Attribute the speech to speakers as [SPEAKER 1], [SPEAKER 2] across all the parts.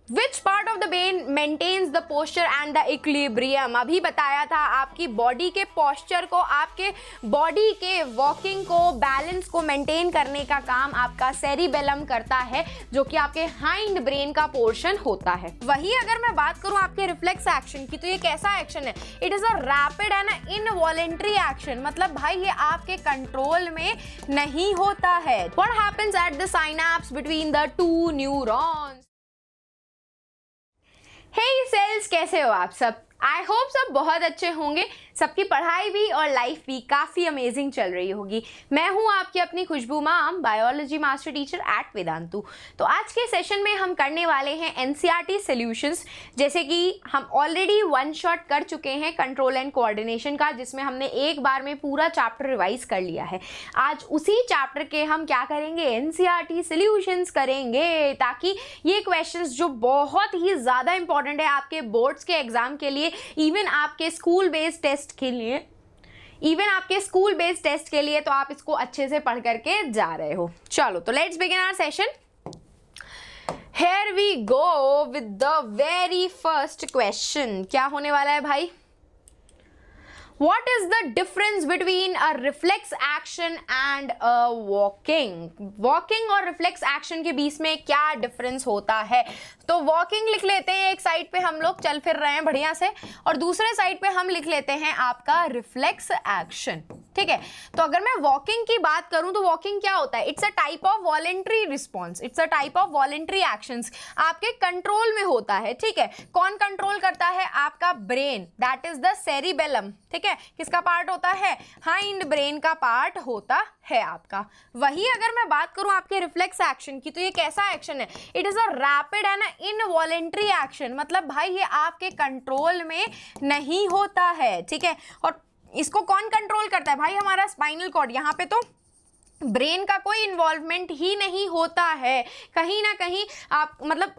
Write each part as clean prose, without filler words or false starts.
[SPEAKER 1] Which part of the brain maintains the posture and the equilibrium. अभी बताया था आपकी बॉडी के पोस्चर को, आपके बॉडी के वॉकिंग को, बैलेंस को मेंटेन करने का काम आपका सेरिबेलम करता है, जो कि आपके हाइंड ब्रेन का पोर्शन होता है। वही अगर मैं बात करूं आपके रिफ्लेक्स एक्शन की, तो ये कैसा एक्शन है? It is a rapid and involuntary action. मतलब भाई ये आपके कंट्रोल में नहीं होता है। What happens at the synapse between the two neurons? Hey सेल्स, कैसे हो आप सब? आई होप सब बहुत अच्छे होंगे। सबकी पढ़ाई भी और लाइफ भी काफ़ी अमेजिंग चल रही होगी। मैं हूं आपकी अपनी Khushboo ma'am, biology master teacher at Vedantu. तो आज के सेशन में हम करने वाले हैं एनसीईआरटी सॉल्यूशंस। जैसे कि हम ऑलरेडी वन शॉट कर चुके हैं कंट्रोल एंड कोऑर्डिनेशन का, जिसमें हमने एक बार में पूरा चैप्टर रिवाइज कर लिया है। आज उसी चैप्टर के हम क्या करेंगे? एनसीईआरटी सॉल्यूशंस करेंगे, ताकि ये क्वेश्चंस जो बहुत ही ज़्यादा इंपॉर्टेंट है आपके बोर्ड्स के एग्जाम के लिए, इवन आपके स्कूल बेस्ड टेस्ट के लिए, तो आप इसको अच्छे से पढ़ करके जा रहे हो। चलो तो let's begin our session. Here we go with the very first question। क्या होने वाला है भाई? What is the difference between a reflex action and a walking? Walking और reflex action के बीच में क्या डिफरेंस होता है? तो वॉकिंग लिख लेते हैं, एक साइड पे हम लोग चल फिर रहे हैं बढ़िया से, और दूसरे साइड पे हम लिख लेते हैं आपका रिफ्लेक्स एक्शन। ठीक है, तो अगर मैं वॉकिंग की बात करूं तो वॉकिंग क्या होता है? It's a type of voluntary response, it's a type of voluntary actions, आपके कंट्रोल में होता है। ठीक है, कौन कंट्रोल करता है? आपका brain, that is the cerebellum. ठीक है, किसका पार्ट होता है? हाइंड ब्रेन का पार्ट होता है आपका। वही अगर मैं बात करूं आपके रिफ्लेक्स एक्शन की, तो ये कैसा एक्शन है? It is a rapid and involuntary action. मतलब भाई ये आपके कंट्रोल में नहीं होता है। ठीक है, और इसको कौन कंट्रोल करता है? भाई हमारा स्पाइनल कॉर्ड। यहाँ पे तो ब्रेन का कोई इन्वॉल्वमेंट ही नहीं होता है। कहीं ना कहीं आप मतलब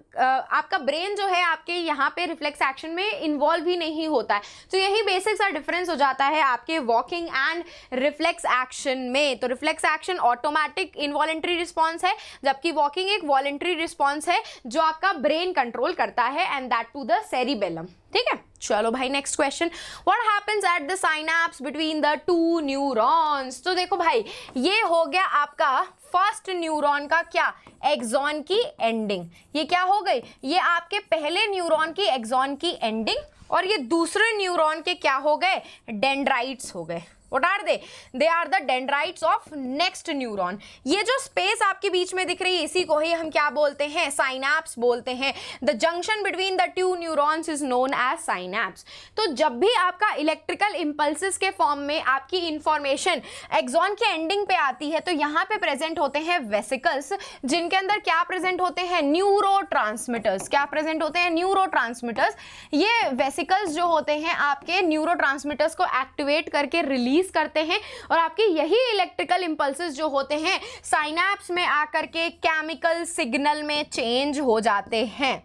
[SPEAKER 1] आपका ब्रेन जो है आपके यहाँ पे रिफ्लेक्स एक्शन में इन्वॉल्व ही नहीं होता है। तो यही बेसिक सा डिफरेंस हो जाता है आपके वॉकिंग एंड रिफ्लेक्स एक्शन में। तो reflex action automatic involuntary response है, जबकि वॉकिंग एक वॉलेंट्री रिस्पॉन्स है जो आपका ब्रेन कंट्रोल करता है, and that to the cerebellum. ठीक है, चलो भाई next question. What happens at the synapse between the two neurons? तो देखो भाई, ये हो गया आपका फर्स्ट न्यूरॉन का क्या? एक्सॉन की एंडिंग। ये क्या हो गई? ये आपके पहले न्यूरॉन की एक्सॉन की एंडिंग, और ये दूसरे न्यूरॉन के क्या हो गए? डेंड्राइट्स हो गए। What are they? They are the dendrites of next neuron। ये जो स्पेस आपके बीच में दिख रही है, इसी को ही हम क्या बोलते हैं? साइनैप्स बोलते हैं। The junction between the two neurons is known as synapse। तो जब भी आपका इलेक्ट्रिकल इम्पल्सेस के फॉर्म में आपकी इंफॉर्मेशन एक्सॉन के एंडिंग पे आती है, तो यहाँ पे प्रेजेंट होते हैं वेसिकल्स, जिनके अंदर क्या प्रेजेंट होते हैं? न्यूरोट्रांसमीटर्स। क्या प्रेजेंट होते हैं? न्यूरोट्रांसमीटर्स। ये वेसिकल्स जो होते हैं आपके न्यूरोट्रांसमीटर्स को एक्टिवेट करके रिलीज करते हैं, और आपके यही इलेक्ट्रिकल इंपल्सेस जो होते हैं साइनैप्स में आकर के केमिकल सिग्नल में चेंज हो जाते हैं।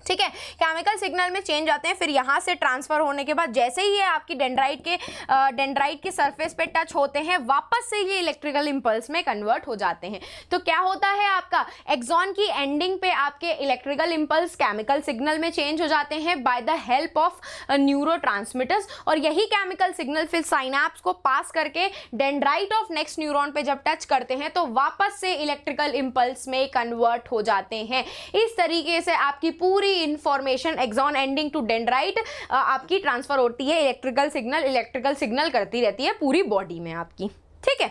[SPEAKER 1] ठीक है, केमिकल सिग्नल में चेंज आते हैं, फिर यहाँ से ट्रांसफर होने के बाद जैसे ही ये आपकी डेंड्राइट के सरफेस पे टच होते हैं, वापस से ये इलेक्ट्रिकल इंपल्स में कन्वर्ट हो जाते हैं। तो क्या होता है आपका? एक्सॉन की एंडिंग पे आपके इलेक्ट्रिकल इंपल्स केमिकल सिग्नल में चेंज हो जाते हैं by the help of neurotransmitters, और यही केमिकल सिग्नल फिर साइनैप्स को पास करके डेंड्राइट ऑफ नेक्स्ट न्यूरॉन पे जब टच करते हैं, तो वापस से इलेक्ट्रिकल इंपल्स में कन्वर्ट हो जाते हैं। इस तरीके से आपकी पूरी information axon ending to dendrite आपकी ट्रांसफर होती है। इलेक्ट्रिकल सिग्नल करती रहती है पूरी बॉडी में आपकी। ठीक है,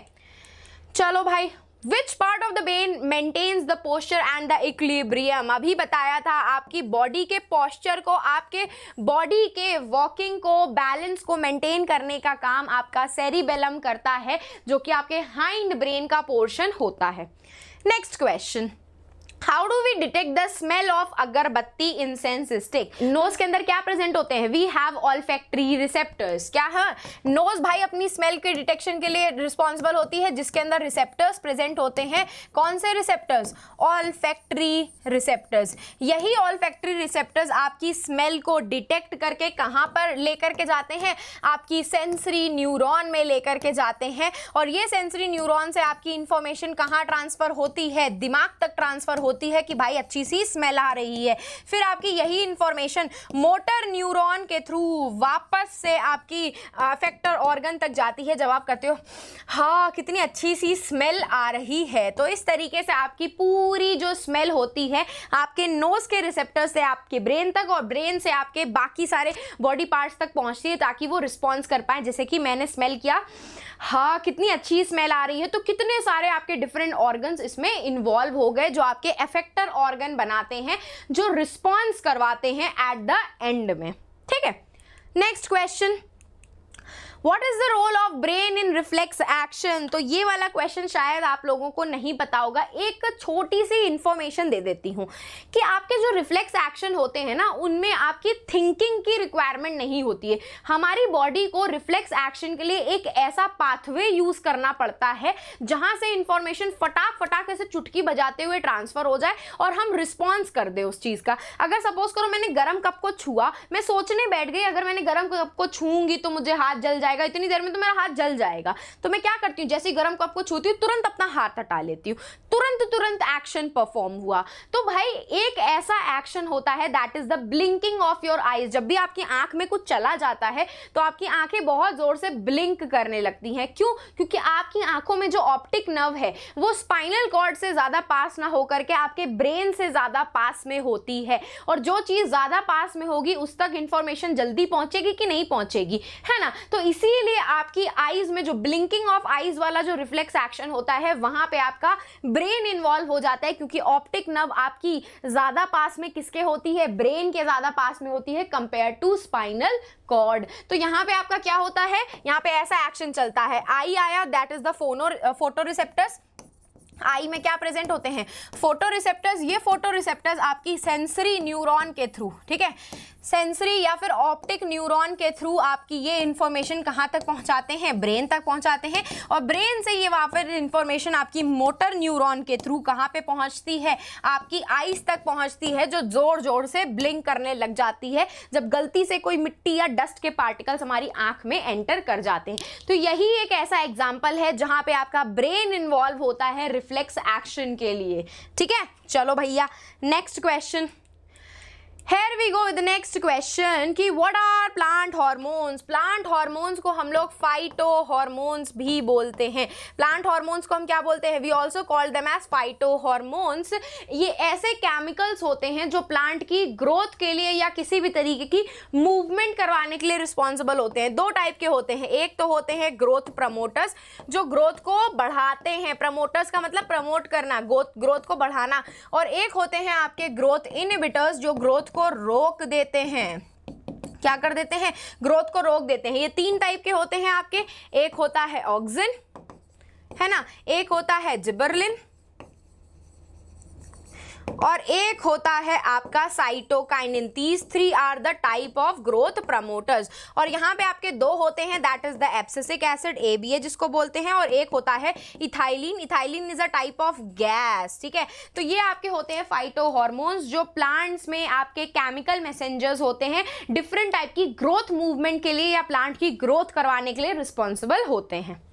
[SPEAKER 1] चलो भाई, which part of the brain maintains the posture and the equilibrium? अभी बताया था आपकी बॉडी के पोस्चर को, आपके बॉडी के वॉकिंग को, बैलेंस को मेंटेन करने का काम आपका सेरिबेलम करता है, जो कि आपके हाइंड ब्रेन का पोर्शन होता है। Next question. How do we detect the smell of agarbatti incense stick? Nose के अंदर क्या प्रेजेंट होते हैं? We have olfactory receptors. क्या है? नोज भाई अपनी स्मेल के डिटेक्शन के लिए रिस्पॉन्सिबल होती है, जिसके अंदर रिसेप्टर्स प्रेजेंट होते हैं। कौन से रिसेप्टर्स? Olfactory receptors. यही ऑल्फैक्टरी रिसेप्टर्स आपकी स्मेल को डिटेक्ट करके कहाँ पर लेकर के जाते हैं? आपकी सेंसरी न्यूरॉन में लेकर के जाते हैं, और ये सेंसरी न्यूरॉन से आपकी इंफॉर्मेशन कहाँ ट्रांसफर होती है? दिमाग तक ट्रांसफर होती होती है कि भाई अच्छी सी स्मेल आ रही है। फिर आपकी यही इंफॉर्मेशन मोटर न्यूरॉन के थ्रू वापस से आपकी अफेक्टर ऑर्गन तक जाती है जब आप कहते हो हाँ कितनी अच्छी सी स्मेल आ रही है। तो इस तरीके से आपकी पूरी जो स्मेल होती है आपके नोज के रिसेप्टर से आपके ब्रेन तक और ब्रेन से आपके बाकी सारे बॉडी पार्ट्स तक पहुंचती है ताकि वो रिस्पॉन्स कर पाए। जैसे कि मैंने स्मेल किया, हाँ कितनी अच्छी स्मेल आ रही है, तो कितने सारे आपके डिफरेंट ऑर्गन्स इसमें इन्वॉल्व हो गए जो आपके एफेक्टर ऑर्गन बनाते हैं, जो रिस्पॉन्स करवाते हैं एट द एंड में। ठीक है, next question, What is the role of brain in reflex action? तो ये वाला क्वेश्चन शायद आप लोगों को नहीं पता होगा। एक छोटी सी इंफॉर्मेशन दे देती हूँ कि आपके जो रिफ्लेक्स एक्शन होते हैं ना उनमें आपकी थिंकिंग की रिक्वायरमेंट नहीं होती है। हमारी बॉडी को रिफ्लेक्स एक्शन के लिए एक ऐसा पाथवे यूज करना पड़ता है जहां से इंफॉर्मेशन फटाक से चुटकी बजाते हुए ट्रांसफर हो जाए और हम रिस्पॉन्स कर दे उस चीज का। अगर सपोज करो मैंने गर्म कप को छुआ, मैं सोचने बैठ गई अगर मैंने गर्म कप को छूंगी तो मुझे हाथ जल जाएगा, इतनी देर में तो मेरा हाथ जल जाएगा। तो मैं क्या करती हूँ, जैसे गर्म कप को छूती हूँ तुरंत अपना हाथ हटा लेती हूँ, तुरंत एक्शन परफॉर्म हुआ। तो भाई एक ऐसा एक्शन होता है that is the blinking of your eyes. जब भी आपकी आंख में कुछ चला जाता है तो आपकी आंखें बहुत जोर से ब्लिंक करने लगती हैं। क्यों? क्योंकि आपकी आंखों में जो ऑप्टिक नर्व है वो स्पाइनल कॉर्ड से ज्यादा पास ना होकर के आपके ब्रेन से ज्यादा पास में होती है, और जो चीज ज्यादा पास में होगी उस तक इंफॉर्मेशन जल्दी पहुंचेगी कि नहीं पहुंचेगी, है ना। तो इसीलिए आपकी आईज में जो ब्लिंकिंग ऑफ आईज वाला जो रिफ्लेक्स एक्शन होता है वहां पे आपका ब्रेन इन्वॉल्व हो जाता है, क्योंकि ऑप्टिक नर्व आपकी ज्यादा पास में किसके होती है, ब्रेन के ज्यादा पास में होती है कंपेयर टू स्पाइनल कॉर्ड। तो यहाँ पे आपका क्या होता है, यहाँ पे ऐसा एक्शन चलता है, आई आया that is the photoreceptors. Eye में क्या प्रेजेंट होते हैं, फोटो रिसेप्टर्स। ये फोटो रिसेप्टर्स आपकी सेंसरी न्यूरॉन के थ्रू, ठीक है, सेंसरी या फिर ऑप्टिक न्यूरॉन के थ्रू आपकी ये इंफॉर्मेशन कहाँ तक पहुँचाते हैं, ब्रेन तक पहुँचाते हैं, और ब्रेन से ये वापस इंफॉर्मेशन आपकी मोटर न्यूरॉन के थ्रू कहाँ पे पहुँचती है, आपकी आईज तक पहुँचती है, जो जोर जोर से ब्लिंक करने लग जाती है जब गलती से कोई मिट्टी या डस्ट के पार्टिकल्स हमारी आँख में एंटर कर जाते हैं। तो यही एक ऐसा एग्जाम्पल है जहाँ पे आपका ब्रेन इन्वॉल्व होता है रिफ्लेक्स एक्शन के लिए। ठीक है, चलो भैया next question. Here we go with the next question कि what are plant hormones? Plant hormones को हम लोग फाइटो हॉर्मोन्स भी बोलते हैं। प्लांट हॉर्मोन्स को हम क्या बोलते हैं, we also call them as phyto hormones. ये ऐसे केमिकल्स होते हैं जो प्लांट की ग्रोथ के लिए या किसी भी तरीके की मूवमेंट करवाने के लिए रिस्पॉन्सिबल होते हैं। दो टाइप के होते हैं, एक तो होते हैं ग्रोथ प्रमोटर्स जो ग्रोथ को बढ़ाते हैं, प्रमोटर्स का मतलब प्रमोट करना, ग्रोथ को बढ़ाना, और एक होते हैं आपके ग्रोथ इनहिबिटर्स जो ग्रोथ को रोक देते हैं। क्या कर देते हैं, ग्रोथ को रोक देते हैं। ये तीन टाइप के होते हैं आपके, एक होता है ऑक्सिन, है ना, एक होता है जिबरलिन, और एक होता है आपका cytokinin. These three are the type of growth promoters. और यहाँ पे आपके दो होते हैं, that is the abscisic acid ABA जिसको बोलते हैं, और एक होता है ethylene. Ethylene is a type of gas. ठीक है, तो ये आपके होते हैं फाइटो हॉर्मोन्स जो प्लांट्स में आपके केमिकल मैसेंजर्स होते हैं, डिफरेंट टाइप की ग्रोथ मूवमेंट के लिए या प्लांट की ग्रोथ करवाने के लिए रिस्पॉन्सिबल होते हैं।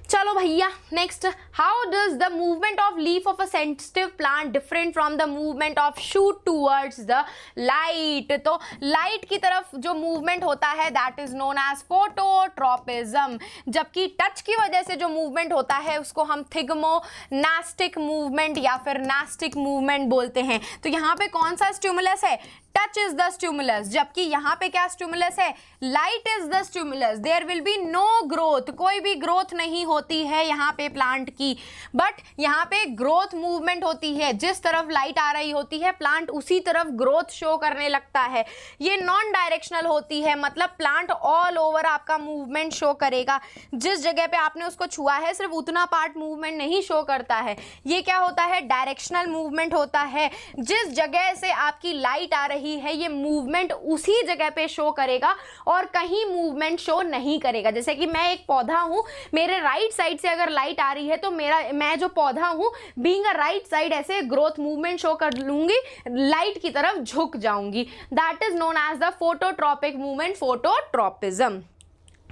[SPEAKER 1] चलो भैया next, how does the movement of leaf of a sensitive plant different from the movement of shoot towards the light. तो लाइट की तरफ जो मूवमेंट होता है that is known as phototropism, जबकि टच की वजह से जो मूवमेंट होता है उसको हम थिग्मोनास्टिक मूवमेंट या फिर नास्टिक मूवमेंट बोलते हैं। तो यहाँ पे कौन सा स्टिमुलस है, टच इज द स्टिमुलस, जबकि यहाँ पे क्या स्टिमुलस है, light is the stimulus. There will be no growth, कोई भी ग्रोथ नहीं होती है यहाँ पे प्लांट की, बट यहाँ पे ग्रोथ मूवमेंट होती है। जिस तरफ लाइट आ रही होती है प्लांट उसी तरफ ग्रोथ शो करने लगता है। ये नॉन डायरेक्शनल होती है, मतलब प्लांट ऑल ओवर आपका मूवमेंट शो करेगा। जिस जगह पे आपने उसको छुआ है सिर्फ उतना पार्ट मूवमेंट नहीं शो करता है। ये क्या होता है, डायरेक्शनल मूवमेंट होता है। जिस जगह से आपकी लाइट आ रही है ये मूवमेंट उसी जगह पे शो करेगा और कहीं मूवमेंट शो नहीं करेगा। जैसे कि मैं एक पौधा हूं, मेरे राइट साइड से अगर लाइट आ रही है तो मैं जो पौधा हूं बीइंग अ राइट साइड ऐसे ग्रोथ मूवमेंट शो कर लूंगी, लाइट की तरफ झुक जाऊंगी। That is known as the phototropic movement, phototropism.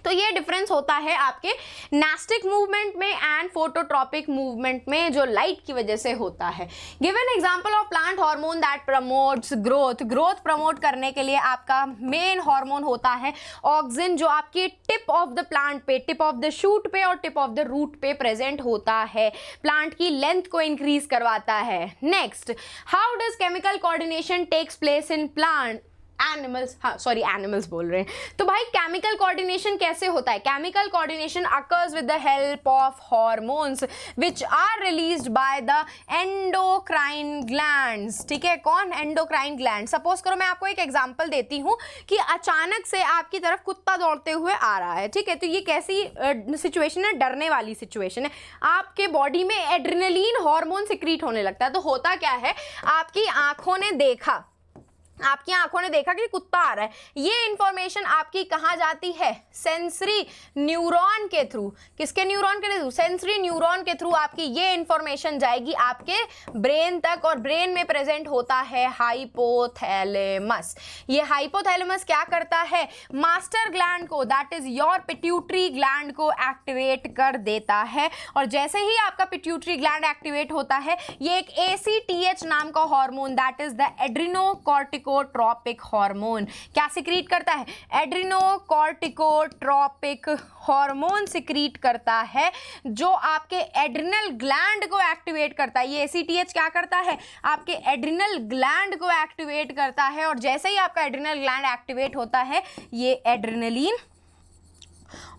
[SPEAKER 1] तो ये डिफरेंस होता है आपके नास्टिक मूवमेंट में एंड फोटोट्रॉपिक मूवमेंट में, जो लाइट की वजह से होता है। Give an example of plant hormone that promotes growth. Growth promote करने के लिए आपका मेन हार्मोन होता है ऑक्सिन, जो आपके टिप ऑफ द प्लांट पे, टिप ऑफ द शूट पे और टिप ऑफ द रूट पे प्रेजेंट होता है, प्लांट की लेंथ को इंक्रीज करवाता है। Next, how does chemical coordination takes place in plant animals, हाँ सॉरी एनिमल्स बोल रहे हैं। तो भाई केमिकल कोऑर्डिनेशन कैसे होता है? Chemical coordination occurs with the help of hormones which are released by the endocrine glands. ठीक है, कौन? Endocrine gland. सपोज करो मैं आपको एक एग्जांपल देती हूँ कि अचानक से आपकी तरफ कुत्ता दौड़ते हुए आ रहा है। ठीक है, तो ये कैसी सिचुएशन है? डरने वाली सिचुएशन है। आपके बॉडी में एड्रेनलिन हार्मोन सिक्रीट होने लगता है। तो होता क्या है, आपकी आंखों ने देखा कि कुत्ता आ रहा है, ये इंफॉर्मेशन आपकी कहाँ जाती है? सेंसरी न्यूरॉन के थ्रू। किसके न्यूरॉन के थ्रू? सेंसरी न्यूरॉन के थ्रू आपकी ये इंफॉर्मेशन जाएगी आपके ब्रेन तक, और ब्रेन में प्रेजेंट होता है हाइपोथैलेमस। ये हाइपोथैलेमस क्या करता है? मास्टर ग्लैंड को, that is your pituitary gland को एक्टिवेट कर देता है। और जैसे ही आपका पिट्यूटरी ग्लैंड एक्टिवेट होता है, ये एक ACTH नाम का hormone, that is the adrenocorticotropic hormone, क्या सिक्रीट करता है? एड्रेनोकॉर्टिकोट्रोपिक हार्मोन सिक्रीट करता है, जो आपके एड्रिनल ग्लैंड को एक्टिवेट करता है। ये ACTH क्या करता है? आपके एड्रिनल ग्लैंड को एक्टिवेट करता है। और जैसे ही आपका एड्रिनल ग्लैंड एक्टिवेट होता है, ये एड्रेनलिन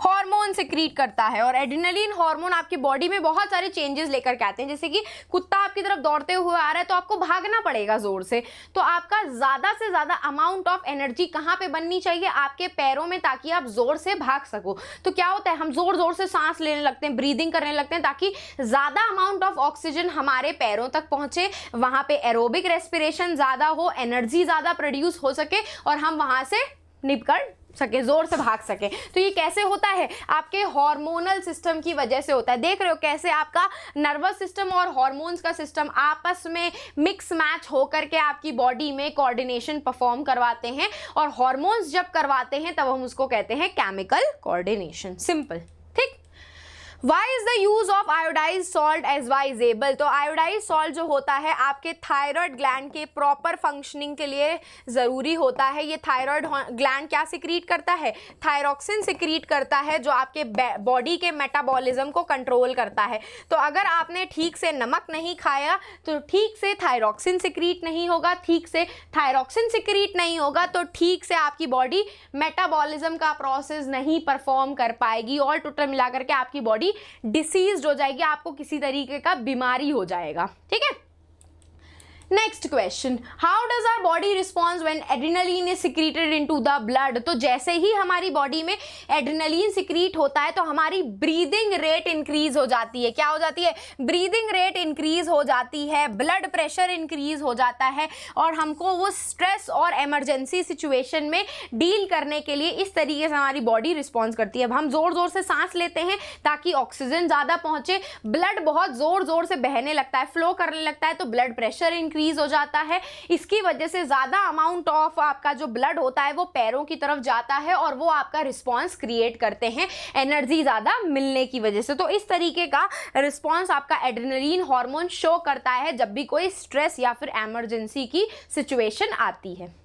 [SPEAKER 1] हार्मोन सिक्रीट करता है। और एड्रेनलिन हार्मोन आपकी बॉडी में बहुत सारे चेंजेस लेकर के आते हैं। जैसे कि कुत्ता आपकी तरफ दौड़ते हुए आ रहा है तो आपको भागना पड़ेगा जोर से, तो आपका ज्यादा से ज्यादा अमाउंट ऑफ एनर्जी कहाँ पे बननी चाहिए? आपके पैरों में, ताकि आप जोर से भाग सको। तो क्या होता है, हम जोर जोर से सांस लेने लगते हैं, ब्रीदिंग करने लगते हैं, ताकि ज्यादा अमाउंट ऑफ ऑक्सीजन हमारे पैरों तक पहुंचे, वहां पे एरोबिक रेस्पिरेशन ज्यादा हो, एनर्जी ज्यादा प्रोड्यूस हो सके और हम वहां से निकल सके, जोर से भाग सके। तो ये कैसे होता है? आपके हार्मोनल सिस्टम की वजह से होता है। देख रहे हो कैसे आपका नर्वस सिस्टम और हार्मोन्स का सिस्टम आपस में मिक्स मैच होकर के आपकी बॉडी में कोऑर्डिनेशन परफॉर्म करवाते हैं, और हार्मोन्स जब करवाते हैं तब हम उसको कहते हैं केमिकल कोऑर्डिनेशन। सिंपल, ठीक। Why is the use of iodized salt advisable? तो आयोडाइज सॉल्ट जो होता है आपके थायराइड ग्लैंड के प्रॉपर फंक्शनिंग के लिए ज़रूरी होता है। ये थायराइड ग्लैंड क्या सिक्रीट करता है? थायरॉक्सिन सिक्रीट करता है, जो आपके बॉडी के मेटाबॉलिज्म को कंट्रोल करता है। तो अगर आपने ठीक से नमक नहीं खाया तो ठीक से थायरॉक्सिन सिक्रीट नहीं होगा, ठीक से थायरॉक्सिन सिक्रीट नहीं होगा तो ठीक से आपकी बॉडी मेटाबॉलिज्म का प्रोसेस नहीं परफॉर्म कर पाएगी, और टोटल मिलाकर के आपकी बॉडी डिसीज्ड हो जाएगी, आपको किसी तरीके का बीमारी हो जाएगा। ठीक है, next question, how does our body response when adrenaline is secreted into the blood? तो जैसे ही हमारी बॉडी में एड्रेनलिन सिक्रीट होता है तो हमारी ब्रीदिंग रेट इंक्रीज हो जाती है। क्या हो जाती है? ब्रीदिंग रेट इंक्रीज हो जाती है, ब्लड प्रेशर इंक्रीज हो जाता है, और हमको वो स्ट्रेस और इमरजेंसी सिचुएशन में डील करने के लिए इस तरीके से हमारी बॉडी रिस्पॉन्स करती है। अब हम जोर जोर से सांस लेते हैं ताकि ऑक्सीजन ज़्यादा पहुंचे, ब्लड बहुत जोर जोर से बहने लगता है, फ्लो करने लगता है, तो ब्लड प्रेशर इंक्रीज हो जाता है। इसकी वजह से ज्यादा अमाउंट ऑफ आपका जो ब्लड होता है वो पैरों की तरफ जाता है, और वो आपका रिस्पॉन्स क्रिएट करते हैं एनर्जी ज्यादा मिलने की वजह से। तो इस तरीके का रिस्पॉन्स आपका एड्रेनलिन हार्मोन शो करता है जब भी कोई स्ट्रेस या फिर इमरजेंसी की सिचुएशन आती है।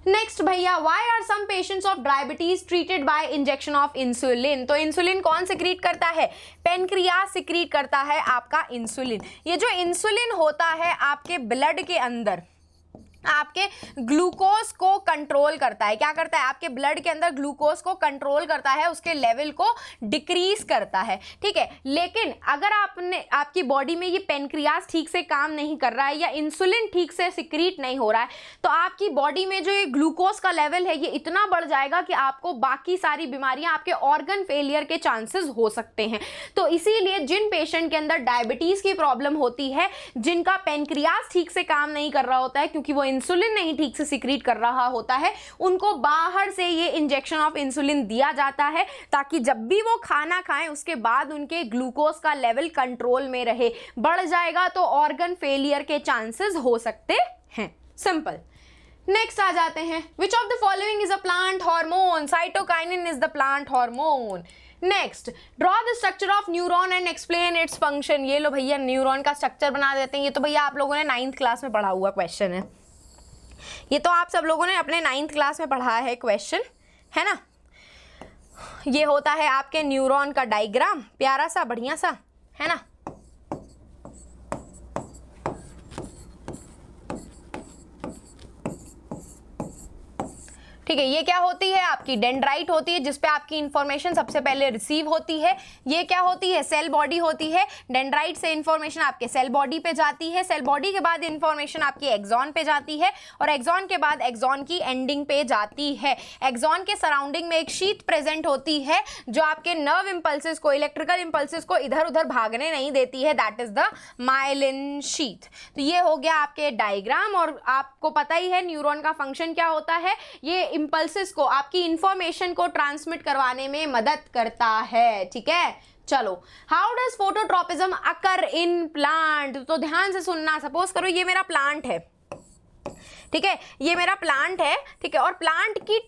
[SPEAKER 1] नेक्स्ट भैया, why are some patients of diabetes treated by injection of insulin? तो इंसुलिन कौन सिक्रीट करता है? पेनक्रियास सिक्रीट करता है आपका इंसुलिन। ये जो इंसुलिन होता है आपके ब्लड के अंदर आपके ग्लूकोज को कंट्रोल करता है। क्या करता है? आपके ब्लड के अंदर ग्लूकोज को कंट्रोल करता है, उसके लेवल को डिक्रीज करता है। ठीक है, लेकिन अगर आपकी बॉडी में ये पेनक्रियास ठीक से काम नहीं कर रहा है या इंसुलिन ठीक से सिक्रीट नहीं हो रहा है, तो आपकी बॉडी में जो ये ग्लूकोज का लेवल है ये इतना बढ़ जाएगा कि आपको बाकी सारी बीमारियां, आपके ऑर्गन फेलियर के चांसेस हो सकते हैं। तो इसीलिए जिन पेशेंट के अंदर डायबिटीज की प्रॉब्लम होती है, जिनका पेनक्रियास ठीक से काम नहीं कर रहा होता है क्योंकि वो इंसुलिन नहीं ठीक से सिक्रीट कर रहा होता है, उनको बाहर से ये इंजेक्शन ऑफ इंसुलिन दिया जाता है ताकि जब भी वो खाना खाएं उसके बाद उनके ग्लूकोज का लेवल कंट्रोल में रहे। बढ़ जाएगा तो ऑर्गन फेलियर के चांसेस हो सकते हैं। सिंपल। नेक्स्ट आ जाते हैं, which of the following is a plant hormone? Cytokinin is the plant hormone. Next, draw the structure of neuron and explain its function. ये लो भैया न्यूरॉन का स्ट्रक्चर बना देते हैं, ये तो भैया आप लोगों ने 9th क्लास में पढ़ा हुआ क्वेश्चन है, ये तो आप सब लोगों ने अपने 9th क्लास में पढ़ा है क्वेश्चन, है ना। ये होता है आपके न्यूरॉन का डायग्राम, प्यारा सा बढ़िया सा, है ना। ठीक है, ये क्या होती है आपकी डेंड्राइट होती है, जिसपे आपकी इंफॉर्मेशन सबसे पहले रिसीव होती है। ये क्या होती है? सेल बॉडी होती है। डेंड्राइट से इंफॉर्मेशन आपके सेल बॉडी पे जाती है, सेल बॉडी के बाद इंफॉर्मेशन आपकी एक्सॉन पे जाती है, और एक्सॉन के बाद एक्सॉन की एंडिंग पे जाती है। एक्सॉन के सराउंडिंग में एक शीथ प्रेजेंट होती है जो आपके नर्व इंपल्सेस को, इलेक्ट्रिकल इंपल्सेस को इधर उधर भागने नहीं देती है, that is the myelin sheath. तो ये हो गया आपके डायग्राम, और आपको पता ही है न्यूरॉन का फंक्शन क्या होता है, ये इंपल्सेस को, आपकी इंफॉर्मेशन को ट्रांसमिट करवाने में मदद करता है। ठीक है, चलो, how does phototropism occur in plant? तो ध्यान से सुनना। सपोज करो ये मेरा प्लांट है, ठीक है, ये मेरा प्लांट है, ठीक है, और प्लांट की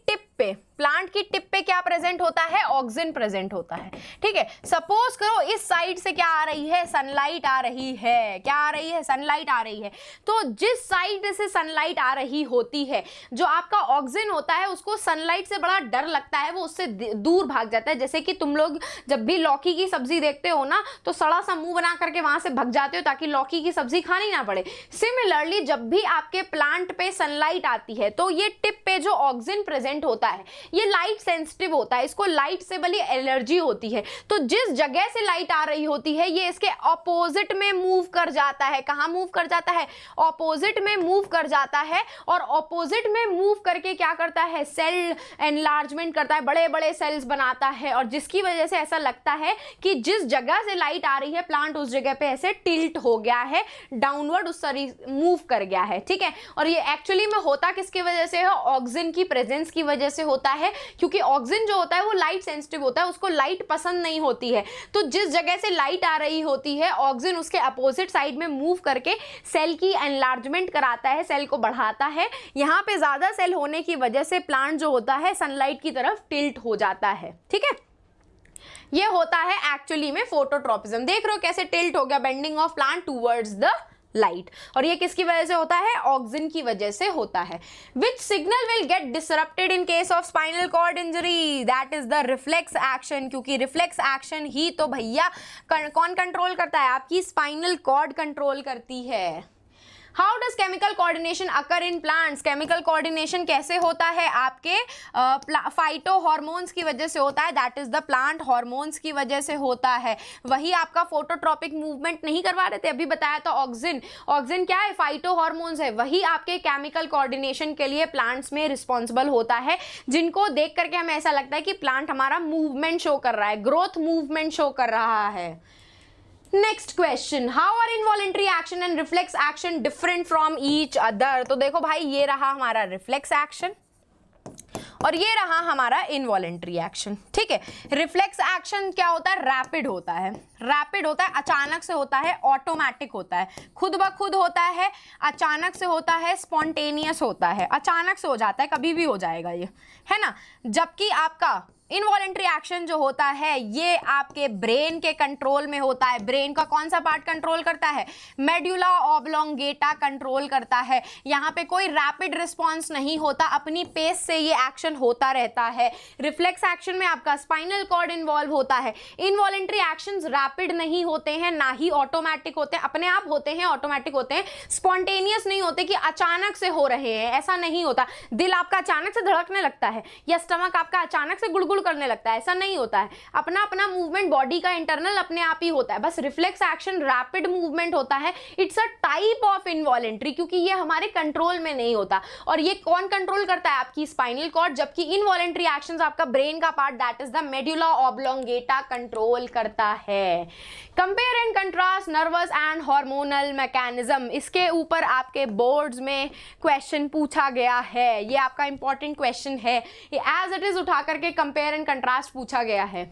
[SPEAKER 1] टिप पे क्या प्रेजेंट होता है? ऑक्सिन प्रेजेंट होता है। ठीक है, सपोज करो इस साइड से क्या आ रही है? सनलाइट आ रही है। क्या आ रही है? सनलाइट आ रही है। तो जिस साइड से सनलाइट आ रही होती है, जो आपका ऑक्सिन होता है उसको सनलाइट से बड़ा डर लगता है, वो उससे दूर भाग जाता है। जैसे कि तुम लोग जब भी लौकी की सब्जी देखते हो ना, तो सड़ा सा मुंह बना करके वहां से भाग जाते हो ताकि लौकी की सब्जी खानी ना पड़े। सिमिलरली जब भी आपके प्लांट पे सनलाइट आती है, तो ये टिप पे जो ऑक्सिन प्रेजेंट होता है, ये लाइट सेंसिटिव होता है, इसको लाइट से बड़ी एलर्जी होती है। तो जिस जगह से लाइट आ रही होती है, ये इसके ऑपोजिट में मूव कर जाता है। कहां मूव कर जाता है? ऑपोजिट में मूव कर जाता है, और ऑपोजिट में मूव करके क्या करता है? सेल एनलार्जमेंट करता है, बड़े बड़े सेल्स बनाता है, और जिसकी वजह से ऐसा लगता है कि जिस जगह से लाइट आ रही है, प्लांट उस जगह पे ऐसे टिल्ट हो गया है, डाउनवर्ड उस मूव कर गया है। ठीक है, और ये एक्चुअली में होता किसकी वजह से है? ऑक्सिन की प्रेजेंस की वजह से होता है, क्योंकि ऑक्सिन जो होता है वो लाइट सेंसिटिव होता है, उसको लाइट पसंद नहीं होती है। तो जिस जगह से लाइट आ रही होती है, ऑक्सिन उसके अपोजिट साइड में मूव करके सेल की एनलार्जमेंट कराता है, सेल को बढ़ाता है। यहाँ पे ज्यादा सेल होने की वजह से प्लांट जो होता है सनलाइट की तरफ टिल्ट हो जाता है। ठीक है, ये होता है एक्चुअली में फोटोट्रोपिज्म। देख रहे हो कैसे टिल्ट हो गया, bending of plant towards the light, और ये किसकी वजह से होता है? ऑक्सिन की वजह से होता है। Which signal will get disrupted in case of spinal cord injury? That is the reflex action, क्योंकि रिफ्लेक्स एक्शन ही तो भैया कौन कंट्रोल करता है? आपकी स्पाइनल कॉर्ड कंट्रोल करती है। How does chemical coordination occur in plants? Chemical coordination कैसे होता है? आपके फाइटो हार्मोन्स की वजह से होता है, that is the plant hormones की वजह से होता है। वही आपका फोटोट्रॉपिक मूवमेंट नहीं करवा रहे थे, अभी बताया था ऑक्सिन। ऑक्सिन क्या है? फाइटो हार्मोन्स है। वही आपके केमिकल कोऑर्डिनेशन के लिए प्लांट्स में रिस्पॉन्सिबल होता है, जिनको देख करके हमें ऐसा लगता है कि प्लांट हमारा मूवमेंट शो कर रहा है, ग्रोथ मूवमेंट शो कर रहा है। Next question, how are involuntary action and reflex action different from each other? तो देखो भाई, ये रहा हमारा रिफ्लेक्स एक्शन और ये रहा हमारा इनवॉलेंट्री एक्शन। ठीक है, रिफ्लेक्स एक्शन क्या होता है? रैपिड होता है, रैपिड होता है, अचानक से होता है, ऑटोमेटिक होता है, खुद ब खुद होता है, अचानक से होता है, स्पॉन्टेनियस होता है, अचानक से हो जाता है, कभी भी हो जाएगा ये, है ना। जबकि आपका इनवॉलेंट्री एक्शन जो होता है, ये आपके ब्रेन के कंट्रोल में होता है। ब्रेन का कौन सा पार्ट कंट्रोल करता है? मेडुला ऑब्लोंगेटा कंट्रोल करता है। यहाँ पे कोई रैपिड रिस्पॉन्स नहीं होता, अपनी पेस से ये एक्शन होता रहता है। रिफ्लेक्स एक्शन में आपका स्पाइनल कॉर्ड इन्वॉल्व होता है। इनवॉलेंट्री एक्शंस रैपिड नहीं होते हैं, ना ही ऑटोमेटिक होते हैं, अपने आप होते हैं, ऑटोमेटिक होते हैं, स्पॉन्टेनियस नहीं होते कि अचानक से हो रहे हैं, ऐसा नहीं होता। दिल आपका अचानक से धड़कने लगता है या स्टमक आपका अचानक से गुड़गुड़ करने लगता है, ऐसा नहीं होता है। अपना अपना मूवमेंट बॉडी का इंटरनल अपने आप ही होता है। बस रिफ्लेक्स एक्शन रैपिड मूवमेंट होता है। It's a type of involuntary, क्योंकि ये हमारे कंट्रोल में नहीं होता। और ये कौन कंट्रोल करता है? आपकी स्पाइनल कॉर्ड। जबकि इनवॉलेंट्री एक्शंस आपका ब्रेन का part, that is the medulla oblongata control करता है। Compare and contrast nervous and hormonal mechanism, इसके ऊपर आपके बोर्ड्स में क्वेश्चन पूछा गया है। ये आपका इंपॉर्टेंट क्वेश्चन है, एज इट इज उठा करके कंपेयर एंड कंट्रास्ट पूछा गया है।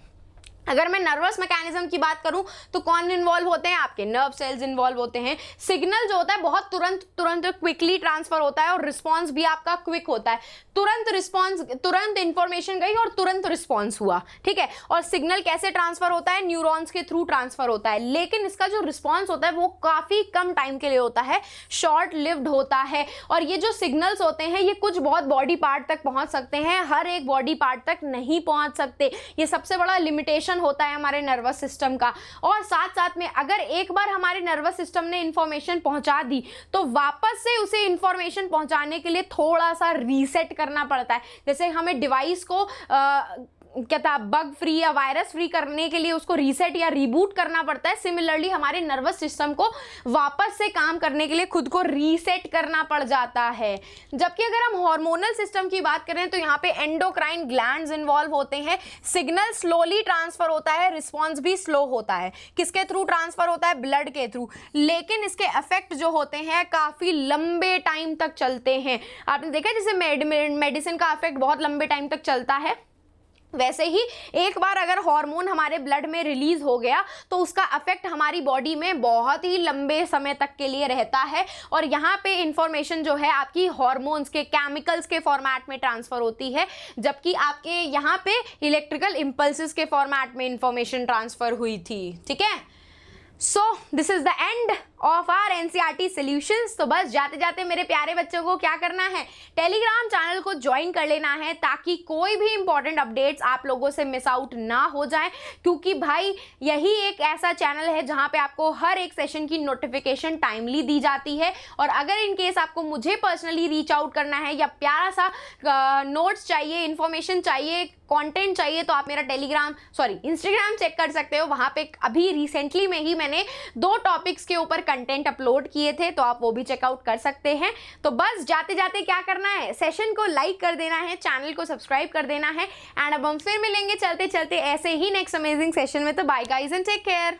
[SPEAKER 1] अगर मैं नर्वस मैकेनिज्म की बात करूं तो कौन इन्वॉल्व होते हैं, आपके नर्व सेल्स इन्वॉल्व होते हैं। सिग्नल जो होता है बहुत तुरंत क्विकली ट्रांसफर होता है और रिस्पॉन्स भी आपका क्विक होता है। तुरंत रिस्पॉन्स, तुरंत इंफॉर्मेशन गई और तुरंत रिस्पॉन्स हुआ, ठीक है। और सिग्नल कैसे ट्रांसफर होता है, न्यूरॉन्स के थ्रू ट्रांसफर होता है, लेकिन इसका जो रिस्पॉन्स होता है वो काफी कम टाइम के लिए होता है, शॉर्ट लिव्ड होता है। और ये जो सिग्नल्स होते हैं ये कुछ बहुत बॉडी पार्ट तक पहुंच सकते हैं, हर एक बॉडी पार्ट तक नहीं पहुंच सकते। ये सबसे बड़ा लिमिटेशन होता है हमारे नर्वस सिस्टम का। और साथ साथ में अगर एक बार हमारे नर्वस सिस्टम ने इंफॉर्मेशन पहुंचा दी तो वापस से उसे इंफॉर्मेशन पहुंचाने के लिए थोड़ा सा रीसेट करना पड़ता है। जैसे हमें डिवाइस को क्या था, बग फ्री या वायरस फ्री करने के लिए उसको रीसेट या रिबूट करना पड़ता है। सिमिलरली हमारे नर्वस सिस्टम को वापस से काम करने के लिए खुद को रीसेट करना पड़ जाता है। जबकि अगर हम हार्मोनल सिस्टम की बात करें तो यहाँ पे एंडोक्राइन ग्लैंड्स इन्वॉल्व होते हैं। सिग्नल स्लोली ट्रांसफर होता है, रिस्पॉन्स भी स्लो होता है। किसके थ्रू ट्रांसफर होता है, ब्लड के थ्रू, लेकिन इसके इफेक्ट जो होते हैं काफी लंबे टाइम तक चलते हैं। आपने देखा जैसे मेडिसिन का इफेक्ट बहुत लंबे टाइम तक चलता है, वैसे ही एक बार अगर हार्मोन हमारे ब्लड में रिलीज हो गया तो उसका इफेक्ट हमारी बॉडी में बहुत ही लंबे समय तक के लिए रहता है। और यहाँ पे इंफॉर्मेशन जो है आपकी हार्मोन्स के, केमिकल्स के फॉर्मेट में ट्रांसफर होती है, जबकि आपके यहाँ पे इलेक्ट्रिकल इंपल्सेस के फॉर्मेट में इंफॉर्मेशन ट्रांसफर हुई थी, ठीक है। So this is the end of our NCERT solutions. तो बस जाते जाते मेरे प्यारे बच्चों को क्या करना है, टेलीग्राम चैनल को ज्वाइन कर लेना है ताकि कोई भी इंपॉर्टेंट अपडेट्स आप लोगों से मिस आउट ना हो जाए, क्योंकि भाई यही एक ऐसा चैनल है जहां पे आपको हर एक सेशन की नोटिफिकेशन टाइमली दी जाती है। और अगर इन केस आपको मुझे पर्सनली रीच आउट करना है या प्यारा सा नोट्स चाहिए, इंफॉर्मेशन चाहिए, कंटेंट चाहिए, तो आप मेरा इंस्टाग्राम चेक कर सकते हो। वहां पे अभी रिसेंटली में ही मैंने 2 टॉपिक्स के ऊपर कंटेंट अपलोड किए थे, तो आप वो भी चेकआउट कर सकते हैं। तो बस जाते जाते क्या करना है, सेशन को लाइक कर देना है, चैनल को सब्सक्राइब कर देना है। एंड अब हम फिर मिलेंगे चलते चलते ऐसे ही नेक्स्ट अमेजिंग सेशन में। तो bye guys and take care.